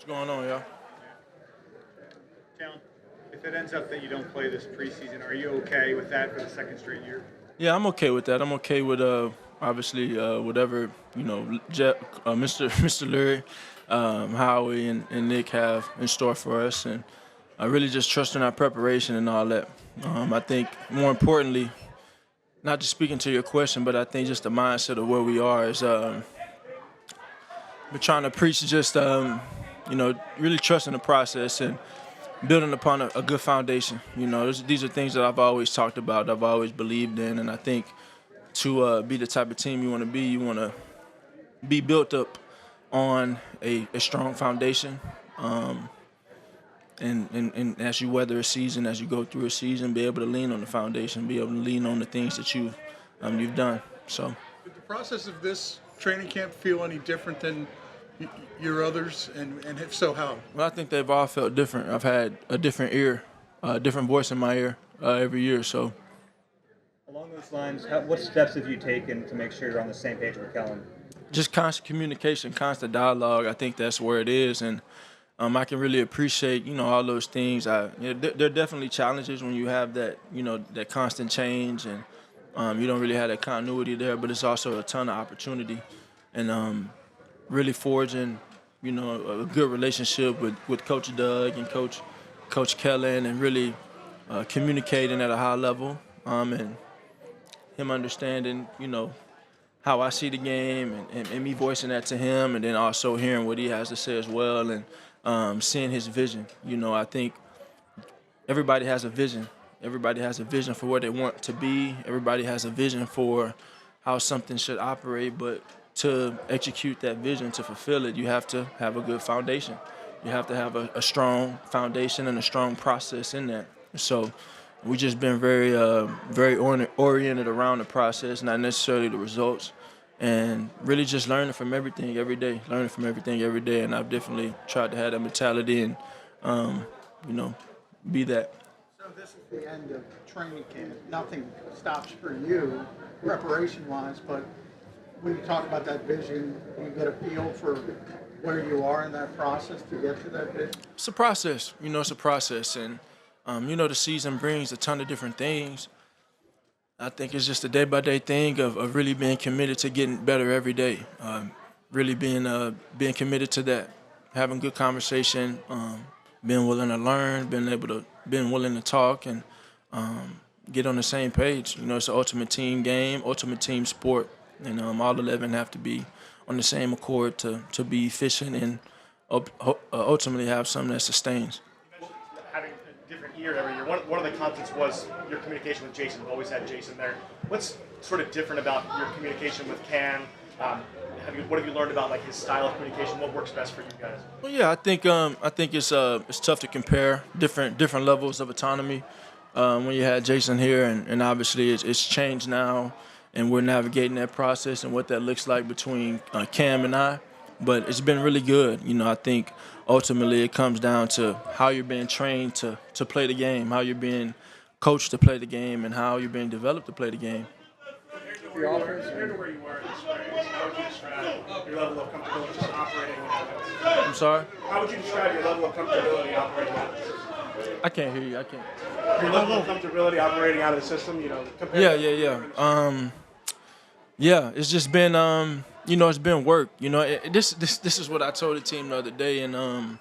What's going on, y'all? Jalen, if it ends up that you don't play this preseason, are you okay with that for the second straight year? Yeah, I'm okay with that. I'm okay with obviously whatever Mr. Leary, Howie, and Nick have in store for us, and I really just trust in our preparation and all that. I think more importantly, not just speaking to your question, but I think just the mindset of where we are is we're trying to preach just really trusting the process and building upon a good foundation. These are things that I've always talked about, I've always believed in, and I think to be the type of team you want to be built up on a strong foundation. And as you weather a season, as you go through a season, be able to lean on the foundation, be able to lean on the things that you've done. So, Did the process of this training camp feel any different than your others, and if so, how? well, I think they've all felt different. I've had a different ear, a different voice in my ear every year. So, Along those lines, what steps have you taken to make sure you're on the same page with Kellen? just constant communication, constant dialogue. I think that's where it is, and I can really appreciate all those things. There are definitely challenges when you have that that constant change, and you don't really have that continuity there. But it's also a ton of opportunity, and really forging a good relationship with Coach Doug and Coach Kellen, and really communicating at a high level, and him understanding how I see the game, and me voicing that to him, and then also hearing what he has to say as well, and seeing his vision. I think everybody has a vision. Everybody has a vision for where they want to be. Everybody has a vision for how something should operate, but to execute that vision, to fulfill it, you have to have a good foundation. You have to have a strong foundation and a strong process in that. So we just been very oriented around the process, not necessarily the results, and really just learning from everything every day, And I've definitely tried to have that mentality and, be that. So this is the end of training camp. Nothing stops for you, preparation-wise, but when you talk about that vision, you get a feel for where you are in that process to get to that vision. It's a process, it's a process, and the season brings a ton of different things. I think it's just a day-by-day thing of really being committed to getting better every day, really being committed to that, having good conversation, being willing to learn, being willing to talk, and get on the same page. It's an ultimate team game, ultimate team sport, and all 11 have to be on the same accord to be efficient and ultimately have something that sustains. Having a different year every year. One of the constants was your communication with Jason. We've always had Jason there. What's sort of different about your communication with Cam? What have you learned about his style of communication? What works best for you guys? Well, yeah, I think it's tough to compare different levels of autonomy. When you had Jason here, and obviously it's changed now, and we're navigating that process and what that looks like between Cam and I. But it's been really good. I think ultimately it comes down to how you're being trained to play the game, how you're being coached to play the game, and how you're being developed to play the game. Compared to where you were in the spring, how would you describe your level of comfortability just operating in that? I'm sorry? How would you describe your level of comfortability operating out of the system? I can't hear you. I can't. Your level of comfortability operating out of the system, compared Yeah. Yeah, it's just been it's been work. This is what I told the team the other day, and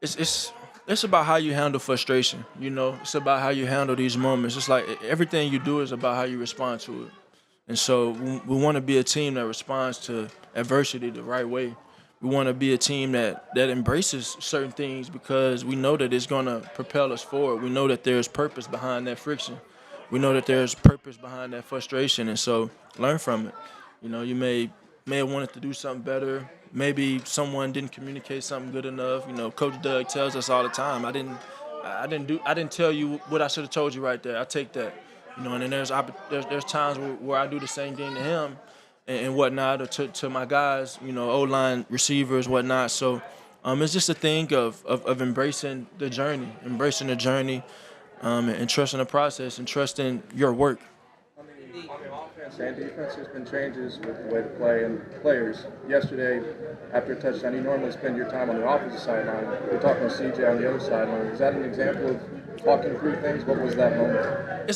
it's about how you handle frustration. It's about how you handle these moments. It's like everything you do is about how you respond to it. And so we want to be a team that responds to adversity the right way. We want to be a team that embraces certain things because we know that it's going to propel us forward. We know that there's purpose behind that friction. We know that there's purpose behind that frustration, and so learn from it. You may have wanted to do something better. Maybe someone didn't communicate something good enough. Coach Doug tells us all the time, I didn't tell you what I should have told you right there. I take that. And then there's times where I do the same thing to him and whatnot, or to my guys, O-line receivers, whatnot. So it's just a thing of embracing the journey, and trusting the process and trusting your work. On the offense, offense and defense, there's been changes with the way to play and players. Yesterday, after a touchdown, you normally spend your time on the opposite sideline. You're talking to CJ on the other sideline. Is that an example of talking through things? What was that moment?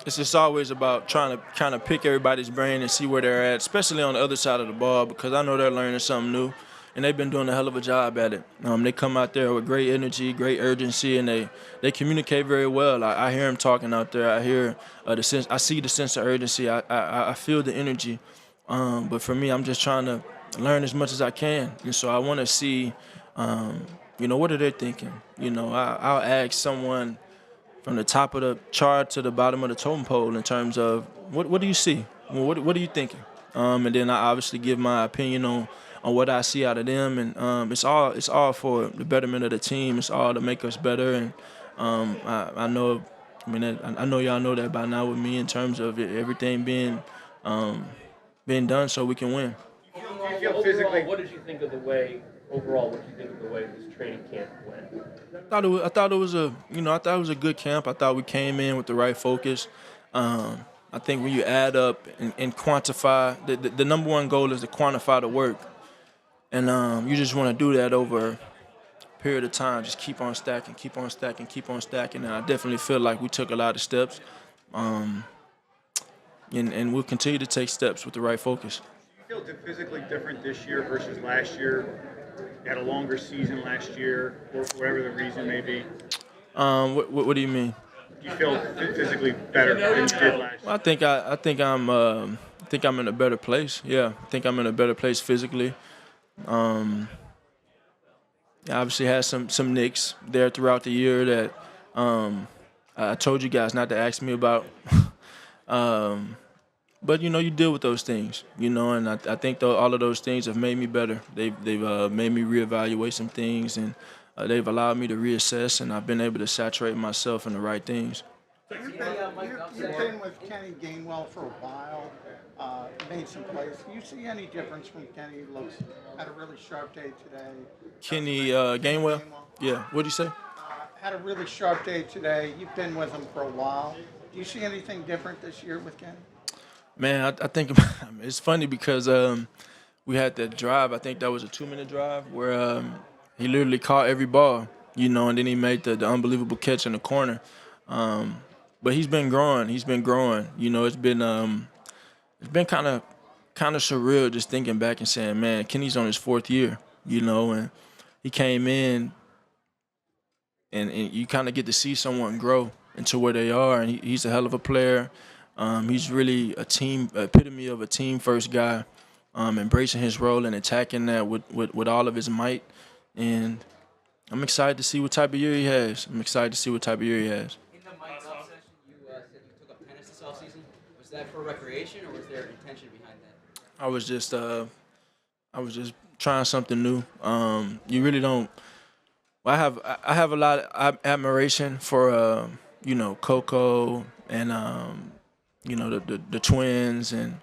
It's just always about trying to kind of pick everybody's brain and see where they're at, especially on the other side of the ball, because I know they're learning something new, and they've been doing a hell of a job at it. They come out there with great energy, great urgency, and they communicate very well. I hear them talking out there. I hear the sense. I see the sense of urgency. I feel the energy. But for me, I'm just trying to learn as much as I can, and so I want to see, what are they thinking? I'll ask someone from the top of the chart to the bottom of the totem pole in terms of what do you see? What are you thinking? And then I obviously give my opinion on what I see out of them, and it's all for the betterment of the team. It's all to make us better, and I know y'all know that by now with me in terms of everything being done so we can win. Overall, what did you think of the way this training camp went? I thought it was a good camp. I thought we came in with the right focus. I think when you add up and quantify, the number one goal is to quantify the work, and you just want to do that over a period of time. Just keep on stacking, and I definitely feel like we took a lot of steps, and we'll continue to take steps with the right focus. Do you feel physically different this year versus last year? You had a longer season last year, or for whatever the reason may be. What do you mean? Do you feel physically better than you did last year? Well, I think I'm in a better place. Yeah, I think I'm in a better place physically. I obviously had some nicks there throughout the year that I told you guys not to ask me about. But you deal with those things, and I think all of those things have made me better. They've made me reevaluate some things, and they've allowed me to reassess, and I've been able to saturate myself in the right things. You've been with Kenny Gainwell for a while, made some plays. Do you see any difference from Kenny? Had a really sharp day today. Kenny Gainwell? Yeah. What'd you say? Had a really sharp day today. You've been with him for a while. Do you see anything different this year with Kenny? Man, I think it's funny because we had that drive. I think that was a 2-minute drive where he literally caught every ball, and then he made the unbelievable catch in the corner. But he's been growing. It's been kind of surreal just thinking back and saying, man, Kenny's on his 4th year, and he came in and you kind of get to see someone grow into where they are, and he's a hell of a player. He's really epitome of a team-first guy, embracing his role and attacking that with all of his might. And I'm excited to see what type of year he has. In the Mike Bob session, you said you took up tennis this offseason. Was that for recreation, or was there intention behind that? I was just trying something new. You really don't. I have a lot of admiration for Coco and the twins, and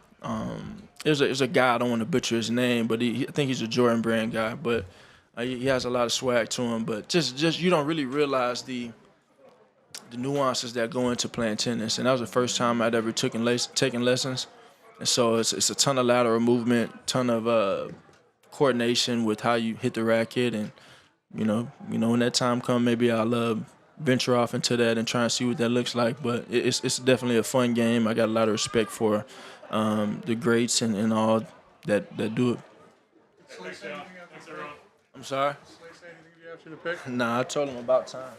there's a guy, I don't want to butcher his name, but I think he's a Jordan Brand guy, but he has a lot of swag to him. But just you don't really realize the nuances that go into playing tennis, and that was the first time I'd ever taken lessons, and so it's a ton of lateral movement, ton of coordination with how you hit the racket, and when that time comes, maybe I'll venture off into that and try and see what that looks like. But it's definitely a fun game. I got a lot of respect for the greats and all that do it. I'm sorry? Anything you after the pick? Nah, I told him about time.